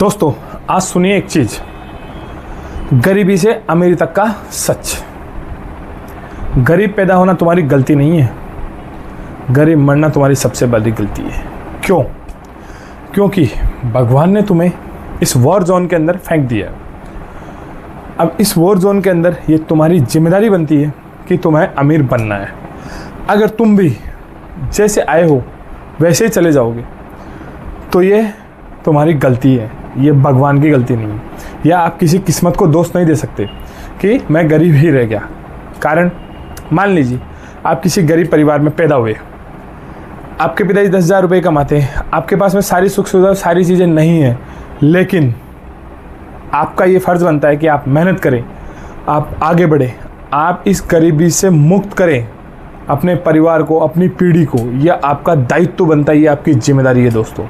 दोस्तों आज सुनिए एक चीज, गरीबी से अमीरी तक का सच। गरीब पैदा होना तुम्हारी गलती नहीं है, गरीब मरना तुम्हारी सबसे बड़ी गलती है। क्यों? क्योंकि भगवान ने तुम्हें इस वॉर जोन के अंदर फेंक दिया। अब इस वॉर जोन के अंदर ये तुम्हारी जिम्मेदारी बनती है कि तुम्हें अमीर बनना है। अगर तुम भी जैसे आए हो वैसे ही चले जाओगे तो ये तुम्हारी गलती है, ये भगवान की गलती नहीं है। या आप किसी किस्मत को दोष नहीं दे सकते कि मैं गरीब ही रह गया। कारण मान लीजिए आप किसी गरीब परिवार में पैदा हुए, आपके पिताजी 10,000 रुपये कमाते हैं, आपके पास में सारी सुख सुविधा सारी चीज़ें नहीं हैं, लेकिन आपका ये फ़र्ज़ बनता है कि आप मेहनत करें, आप आगे बढ़ें, आप इस गरीबी से मुक्त करें अपने परिवार को, अपनी पीढ़ी को। यह आपका दायित्व बनता है, ये आपकी जिम्मेदारी है दोस्तों।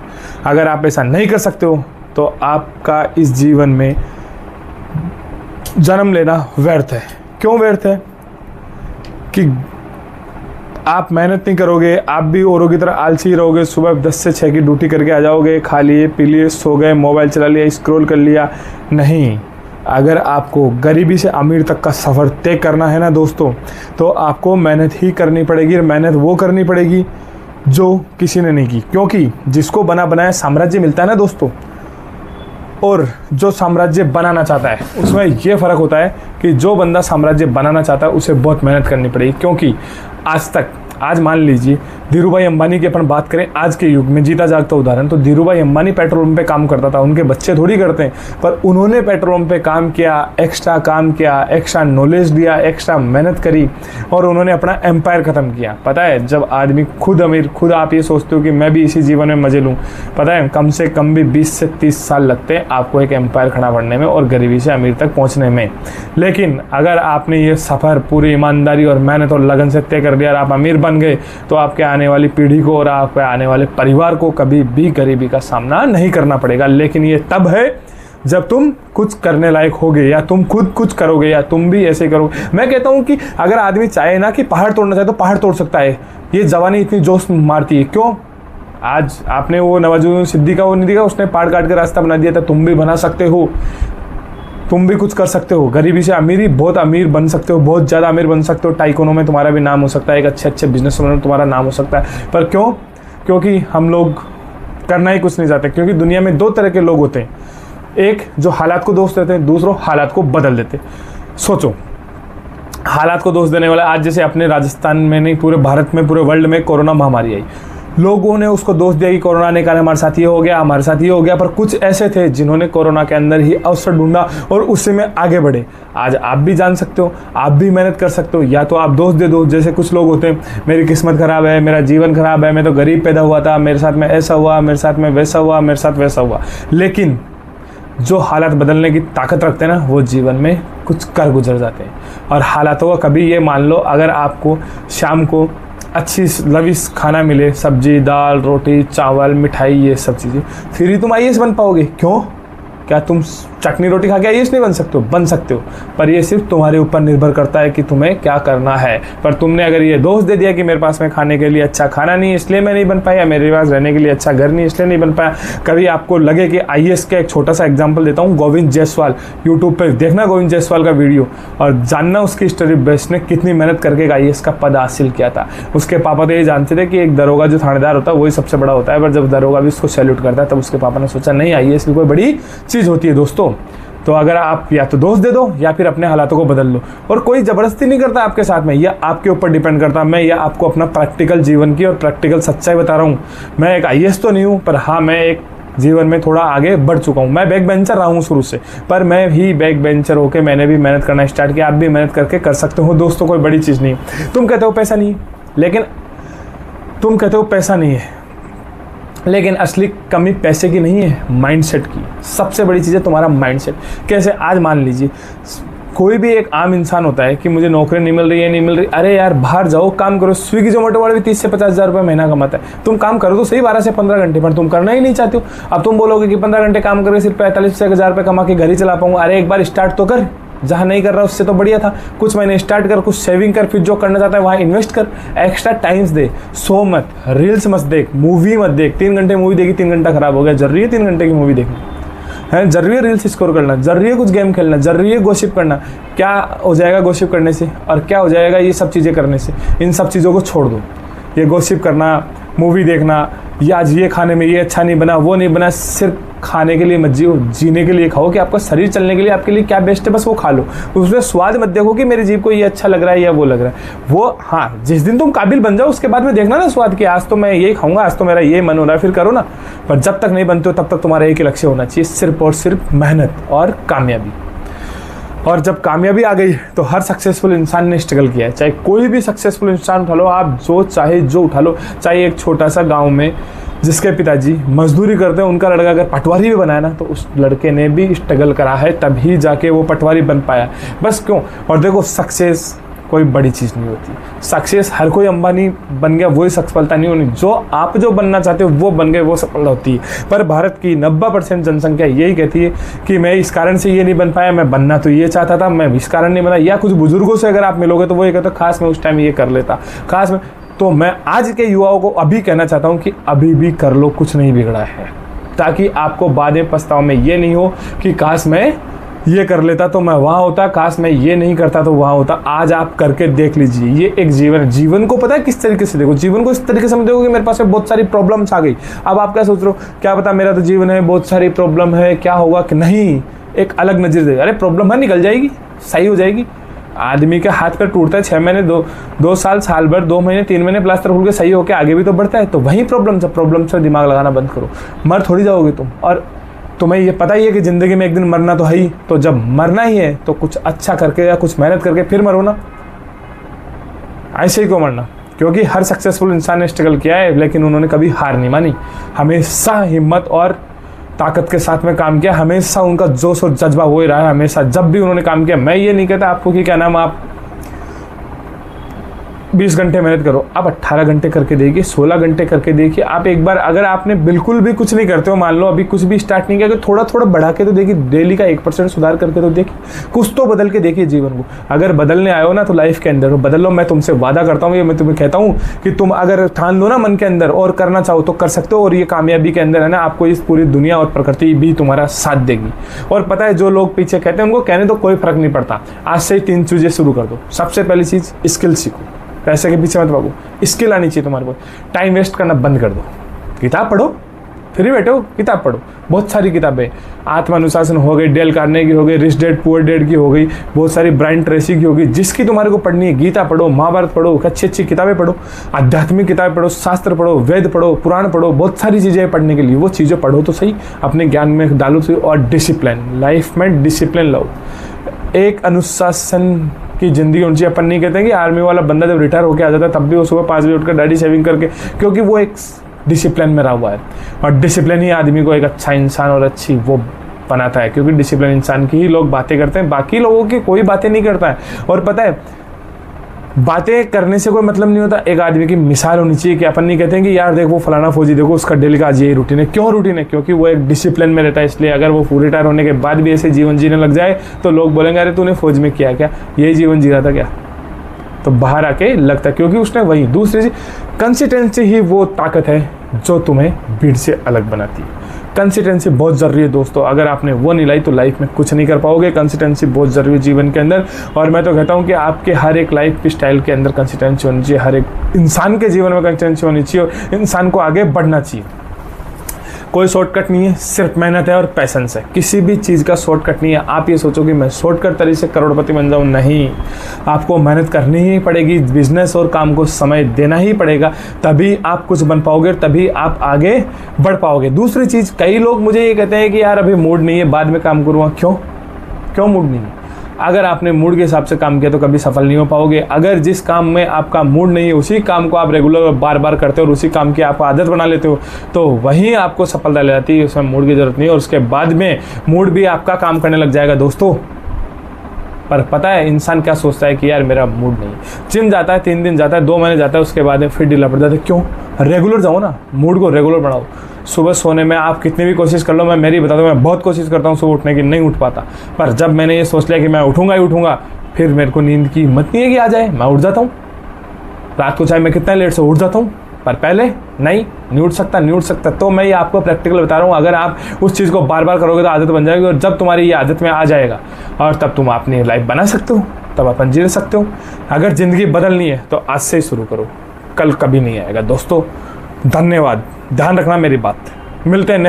अगर आप ऐसा नहीं कर सकते हो तो आपका इस जीवन में जन्म लेना व्यर्थ है। क्यों व्यर्थ है? कि आप मेहनत नहीं करोगे, आप भी औरों की तरह आलसी रहोगे। सुबह 10 से 6 की ड्यूटी करके आ जाओगे, खा लिए पी लिए सो गए, मोबाइल चला लिया, स्क्रॉल कर लिया। नहीं, अगर आपको गरीबी से अमीर तक का सफ़र तय करना है ना दोस्तों, तो आपको मेहनत ही करनी पड़ेगी। और मेहनत वो करनी पड़ेगी जो किसी ने नहीं की। क्योंकि जिसको बना बनाया साम्राज्य मिलता है ना दोस्तों, और जो साम्राज्य बनाना चाहता है उसमें ये फ़र्क होता है कि जो बंदा साम्राज्य बनाना चाहता है उसे बहुत मेहनत करनी पड़ेगी। क्योंकि आज मान लीजिए धीरूभाई अंबानी की अपन बात करें, आज के युग में जीता जागता उदाहरण, तो धीरूभाई अंबानी पेट्रोल पंप पे काम करता था। उनके बच्चे थोड़ी करते हैं, पर उन्होंने पेट्रोल पंप पे काम किया, एक्स्ट्रा काम किया, एक्स्ट्रा नॉलेज दिया, एक्स्ट्रा मेहनत करी और उन्होंने अपना एम्पायर ख़त्म किया। पता है, जब आदमी खुद अमीर, खुद आप ये सोचते हो कि मैं भी इसी जीवन में मजे लूँ, पता है कम से कम भी 20 से 30 साल लगते हैं आपको एक एम्पायर खड़ा करने में और गरीबी से अमीर तक पहुँचने में। लेकिन अगर आपने ये सफ़र पूरी ईमानदारी और मेहनत और लगन से तय कर दिया और आप अमीर बन गए, तो आपके आने वाली पीढ़ी को और आपके आने वाले परिवार को कभी भी गरीबी का सामना नहीं करना पड़ेगा। लेकिन ये तब है जब तुम कुछ करने लायक होगे, या तुम खुद कुछ करोगे, या तुम भी ऐसे करोगे। मैं कहता हूँ कि अगर आदमी चाहे ना कि पहाड़ तोड़ना चाहे तो पहाड़ तोड़ सकता है। ये जवानी इतनी जोश मारती है। क्यों? आज आपने वो नवाजुद्दीन सिद्दीकी का वो नहीं देखा, उसने पहाड़ काट के रास्ता बना दिया था। तुम भी बना सकते हो, तुम भी कुछ कर सकते हो। गरीबी से अमीरी, बहुत अमीर बन सकते हो, बहुत ज़्यादा अमीर बन सकते हो। टाइकोनों में तुम्हारा भी नाम हो सकता है, एक अच्छे बिजनेसमैन में तुम्हारा नाम हो सकता है। पर क्यों? क्योंकि हम लोग करना ही कुछ नहीं चाहते। क्योंकि दुनिया में 2 तरह के लोग होते हैं, एक जो हालात को दोष देते हैं, दूसरों हालात को बदल देते। सोचो, हालात को दोष देने वाला, आज जैसे अपने राजस्थान में नहीं पूरे भारत में, पूरे वर्ल्ड में कोरोना महामारी आई, लोगों ने उसको दोष दिया कि कोरोना ने कारण हमारे साथ ये हो गया, हमारे साथ ये हो गया। पर कुछ ऐसे थे जिन्होंने कोरोना के अंदर ही अवसर ढूंढा और उससे में आगे बढ़े। आज आप भी जान सकते हो, आप भी मेहनत कर सकते हो। या तो आप दोष दे दो, जैसे कुछ लोग होते हैं, मेरी किस्मत खराब है, मेरा जीवन खराब है, मैं तो गरीब पैदा हुआ था, मेरे साथ में ऐसा हुआ, मेरे साथ में वैसा हुआ, मेरे साथ वैसा हुआ। लेकिन जो हालात बदलने की ताकत रखते हैं ना, वो जीवन में कुछ कर गुजर जाते हैं। और हालातों का कभी ये मान लो, अगर आपको शाम को अच्छी लविश खाना मिले, सब्जी दाल रोटी चावल मिठाई ये सब चीज़ें, फिर ही तुम आईएएस बन पाओगे। क्यों? क्या तुम चटनी रोटी खा के आईएएस नहीं बन सकते हो? बन सकते हो, पर ये सिर्फ तुम्हारे ऊपर निर्भर करता है कि तुम्हें क्या करना है। पर तुमने अगर ये दोष दे दिया कि मेरे पास में खाने के लिए अच्छा खाना नहीं इसलिए मैं नहीं बन पाया, मेरे पास रहने के लिए अच्छा घर नहीं इसलिए नहीं बन पाया। कभी आपको लगे कि आईएएस का एक छोटा सा एग्जाम्पल देता हूँ, गोविंद जायसवाल, यूट्यूब पर देखना गोविंद जायसवाल का वीडियो और जानना उसकी स्टोरी, बेस्ट ने कितनी मेहनत करके एक आईएएस का पद हासिल किया था। उसके पापा तो ये जानते थे कि एक दरोगा जो थानेदार होता है वही सबसे बड़ा होता है, पर जब दरोगा भी उसको सैल्यूट करता है तब उसके पापा ने सोचा नहीं, आईएएस भी कोई बड़ी चीज़ होती है दोस्तों। तो अगर आप या तो दोष दे दो या फिर अपने हालातों को बदल लो। और कोई ज़बरदस्ती नहीं करता आपके साथ में, यह आपके ऊपर डिपेंड करता। मैं यह आपको अपना प्रैक्टिकल जीवन की और प्रैक्टिकल सच्चाई बता रहा हूँ। मैं एक आईएएस तो नहीं हूँ, पर हाँ मैं एक जीवन में थोड़ा आगे बढ़ चुका हूँ। मैं बैक बेंचर रहा हूँ शुरू से, पर मैं भी बैक बेंचर होकर मैंने भी मेहनत करना स्टार्ट किया। आप भी मेहनत करके कर सकते हो दोस्तों, कोई बड़ी चीज़ नहीं। तुम कहते हो पैसा नहीं है, लेकिन तुम कहते हो पैसा नहीं है, लेकिन असली कमी पैसे की नहीं है, माइंडसेट की। सबसे बड़ी चीज़ है तुम्हारा माइंडसेट। कैसे? आज मान लीजिए कोई भी एक आम इंसान होता है कि मुझे नौकरी नहीं मिल रही है, नहीं मिल रही, अरे यार बाहर जाओ काम करो। स्विगी जोमेटो वाले भी 30 से 50 हज़ार रुपये महीना कमाता है। तुम काम करो तो सही 12 से 15 घंटे, पर तुम करना ही नहीं चाहते हो। अब तुम बोलोगे कि 15 घंटे काम करके सिर्फ 45 से 1,000 रुपये कमा के घर ही चला पाऊंगा। अरे एक बार स्टार्ट तो कर, जहाँ नहीं कर रहा उससे तो बढ़िया था। कुछ महीने स्टार्ट कर, कुछ सेविंग कर, फिर जो करना चाहता है वहाँ इन्वेस्ट कर, एक्स्ट्रा टाइम्स दे, सो मत, रील्स मत देख, मूवी मत देख। 3 घंटे मूवी देखी, 3 घंटा खराब हो गया। जरूरी है 3 घंटे की मूवी देखनी? है, जरूरी है रील्स स्कोर करना, जरूरी है कुछ गेम खेलना, जरूरी है गॉसिप करना। क्या हो जाएगा गॉसिप करने से और क्या हो जाएगा ये सब चीज़ें करने से? इन सब चीज़ों को छोड़ दो। ये गॉसिप करना, मूवी देखना, या आज ये खाने में ये अच्छा नहीं बना, वो नहीं बना, सिर्फ खाने के लिए मत जियो, जीने के लिए खाओ कि आपका शरीर चलने के लिए आपके लिए क्या बेस्ट है, बस वो खा लो। उसमें स्वाद मत देखो कि मेरी जीभ को ये अच्छा लग रहा है या वो लग रहा है। वो हाँ, जिस दिन तुम काबिल बन जाओ उसके बाद में देखना ना स्वाद कि आज तो मैं यही खाऊंगा, आज तो मेरा ये मन हो रहा है, फिर करो ना। पर जब तक नहीं बनते हो तब तक तुम्हारा एक ही लक्ष्य होना चाहिए, सिर्फ और सिर्फ मेहनत और कामयाबी। और जब कामयाबी आ गई तो हर सक्सेसफुल इंसान ने स्ट्रगल किया है। चाहे कोई भी सक्सेसफुल इंसान उठा लो, आप जो चाहे जो उठा लो, चाहे एक छोटा सा गांव में जिसके पिताजी मजदूरी करते हैं, उनका लड़का अगर पटवारी भी बनाया ना, तो उस लड़के ने भी स्ट्रगल करा है, तभी जाके वो पटवारी बन पाया। बस क्यों? और देखो, सक्सेस कोई बड़ी चीज़ नहीं होती। सक्सेस हर कोई अंबानी बन गया वही सफलता नहीं होनी, जो आप जो बनना चाहते हो वो बन गए वो सफलता होती है। पर भारत की 90% जनसंख्या यही कहती है कि मैं इस कारण से ये नहीं बन पाया, मैं बनना तो ये चाहता था, मैं इस कारण नहीं बना। या कुछ बुजुर्गों से अगर आप मिलोगे तो वो ये कहते खास मैं उस टाइम ये कर लेता, खास में। तो मैं आज के युवाओं को अभी कहना चाहता हूँ कि अभी भी कर लो, कुछ नहीं बिगड़ा है, ताकि आपको बाद में पछतावा में ये नहीं हो कि काश मैं ये कर लेता तो मैं वहाँ होता, काश मैं ये नहीं करता तो वहाँ होता। आज आप करके देख लीजिए, ये एक जीवन है। जीवन को पता है किस तरीके से देखो, जीवन को इस तरीके से देखो कि मेरे पास में बहुत सारी प्रॉब्लम्स आ गई। अब आप क्या सोच रहे हो, क्या पता मेरा तो जीवन है, बहुत सारी प्रॉब्लम है, क्या होगा कि नहीं। एक अलग नज़र दे, अरे प्रॉब्लम है, निकल जाएगी, सही हो जाएगी। आदमी का हाथ पैर टूटता है 6 महीने, 2 साल, साल भर, 2 महीने, 3 महीने प्लास्टर खुल के सही होकर आगे भी तो बढ़ता है। तो वही प्रॉब्लम से दिमाग लगाना बंद करो, मर थोड़ी जाओगे तुम। और तुम्हें ये पता ही है कि ज़िंदगी में एक दिन मरना तो है ही, तो जब मरना ही है तो कुछ अच्छा करके या कुछ मेहनत करके फिर मरो ना, ऐसे ही क्यों मरना। क्योंकि हर सक्सेसफुल इंसान ने स्ट्रगल किया है, लेकिन उन्होंने कभी हार नहीं मानी, हमेशा हिम्मत और ताकत के साथ में काम किया, हमेशा उनका जोश और जज्बा वो ही रहा है। हमेशा जब भी उन्होंने काम किया, मैं ये नहीं कहता आपको कि क्या नाम आप 20 घंटे मेहनत करो, आप 18 घंटे करके देखिए, 16 घंटे करके देखिए। आप एक बार अगर आपने बिल्कुल भी कुछ नहीं करते हो, मान लो अभी कुछ भी स्टार्ट नहीं किया, तो थोड़ा थोड़ा बढ़ा के तो देखिए, डेली का 1% सुधार करके तो देखिए, कुछ तो बदल के देखिए जीवन को। अगर बदलने आए हो ना तो लाइफ के अंदर बदल लो। मैं तुमसे वादा करता हूँ, ये मैं तुम्हें कहता हूँ कि तुम अगर ठान लो ना मन के अंदर और करना चाहो तो कर सकते हो। और ये कामयाबी के अंदर है ना, आपको इस पूरी दुनिया और प्रकृति भी तुम्हारा साथ देगी। और पता है, जो लोग पीछे कहते हैं उनको कहने तो कोई फर्क नहीं पड़ता। आज से ही 3 चीज़ें शुरू कर दो। सबसे पहली चीज़, स्किल सीखो, पैसे के पीछे मत भागो, स्किल आनी चाहिए तुम्हारे को। टाइम वेस्ट करना बंद कर दो, किताब पढ़ो, फ्री बैठो किताब पढ़ो। बहुत सारी किताबें, आत्मानुशासन हो गई, डेल कार्नेगी हो गई, रिच डैड पुअर डैड की हो गई, बहुत सारी ब्रायन ट्रेसी की हो गई। जिसकी तुम्हारे को पढ़नी है, गीता पढ़ो, महाभारत पढ़ो, अच्छी अच्छी किताबें पढ़ो, आध्यात्मिक किताबें पढ़ो, शास्त्र पढ़ो, वेद पढ़ो, पुराण पढ़ो, बहुत सारी चीज़ें पढ़ने के लिए। वो चीज़ें पढ़ो तो सही, अपने ज्ञान में डालो तो। और डिसिप्लिन, लाइफ में डिसिप्लिन लाओ, एक अनुशासन की ज़िंदगी होनी चाहिए। अपन नहीं कहते हैं कि आर्मी वाला बंदा जब रिटायर होकर आ जाता है तब भी वो सुबह 5 बजे उठकर दाढ़ी शेविंग करके, क्योंकि वो एक डिसिप्लिन में रहा हुआ है। और डिसिप्लिन ही आदमी को एक अच्छा इंसान और अच्छी वो बनाता है, क्योंकि डिसिप्लिन इंसान की ही लोग बातें करते हैं, बाकी लोगों की कोई बातें नहीं करता है। और पता है, बातें करने से कोई मतलब नहीं होता, एक आदमी की मिसाल होनी चाहिए। कि अपन नहीं कहते हैं कि यार देख वो फलाना फौजी, देखो उसका डेली का आज यही रूटीन है। क्यों रूटीन है? क्योंकि वो एक डिसिप्लिन में रहता है। इसलिए अगर वो रिटायर होने के बाद भी ऐसे जीवन जीने लग जाए तो लोग बोलेंगे अरे तूने फौज में किया क्या, यही जीवन जी रहा था क्या? तो बाहर आके लगता है, क्योंकि उसने वही। दूसरी चीज, कंसिस्टेंसी ही वो ताकत है जो तुम्हें भीड़ से अलग बनाती है। कंसिस्टेंसी बहुत ज़रूरी है दोस्तों, अगर आपने वो नहीं लाई तो लाइफ में कुछ नहीं कर पाओगे। कंसिस्टेंसी बहुत ज़रूरी है जीवन के अंदर। और मैं तो कहता हूँ कि आपके हर एक लाइफ स्टाइल के अंदर कंसिस्टेंसी होनी चाहिए, हर एक इंसान के जीवन में कंसिस्टेंसी होनी चाहिए और इंसान को आगे बढ़ना चाहिए। कोई शॉर्टकट नहीं है, सिर्फ मेहनत है और पैसेंस है। किसी भी चीज़ का शॉर्टकट नहीं है। आप ये सोचो कि मैं शॉर्टकट तरीके से करोड़पति बन जाऊँ, नहीं। आपको मेहनत करनी ही पड़ेगी, बिजनेस और काम को समय देना ही पड़ेगा, तभी आप कुछ बन पाओगे, तभी आप आगे बढ़ पाओगे। दूसरी चीज़, कई लोग मुझे ये कहते हैं कि यार अभी मूड नहीं है, बाद में काम करूँगा। क्यों मूड नहीं है? अगर आपने मूड के हिसाब से काम किया तो कभी सफल नहीं हो पाओगे। अगर जिस काम में आपका मूड नहीं है उसी काम को आप रेगुलर और बार बार करते हो और उसी काम की आप आदत बना लेते हो तो वहीं आपको सफलता ले जाती है। उसमें मूड की ज़रूरत नहीं है और उसके बाद में मूड भी आपका काम करने लग जाएगा दोस्तों। पर पता है इंसान क्या सोचता है कि यार मेरा मूड नहीं, जिम जाता है 3 दिन जाता है, 2 महीने जाता है, उसके बाद में फिर ढीला पड़ जाता है। क्यों? रेगुलर जाओ ना, मूड को रेगुलर बनाओ। सुबह सोने में आप कितनी भी कोशिश कर लो, मैं मेरी बता दूँ, मैं बहुत कोशिश करता हूँ सुबह उठने की, नहीं उठ पाता। पर जब मैंने ये सोच लिया कि मैं उठूँगा ही उठूँगा, फिर मेरे को नींद की हिम्मत नहीं है कि आ जाए, मैं उठ जाता हूँ। रात को चाहे मैं कितना लेट से उठ जाता हूँ, पर पहले नहीं उठ सकता। तो मैं ये आपको प्रैक्टिकल बता रहा हूँ, अगर आप उस चीज़ को बार बार करोगे तो आदत बन जाएगी, और जब तुम्हारी ये आदत में आ जाएगा और तब तुम अपनी लाइफ बना सकते हो, तब अपन जी सकते हो। अगर ज़िंदगी बदलनी है तो आज से ही शुरू करो, कल कभी नहीं आएगा। दोस्तों धन्यवाद, ध्यान रखना मेरी बात, मिलते हैं नेक्स्ट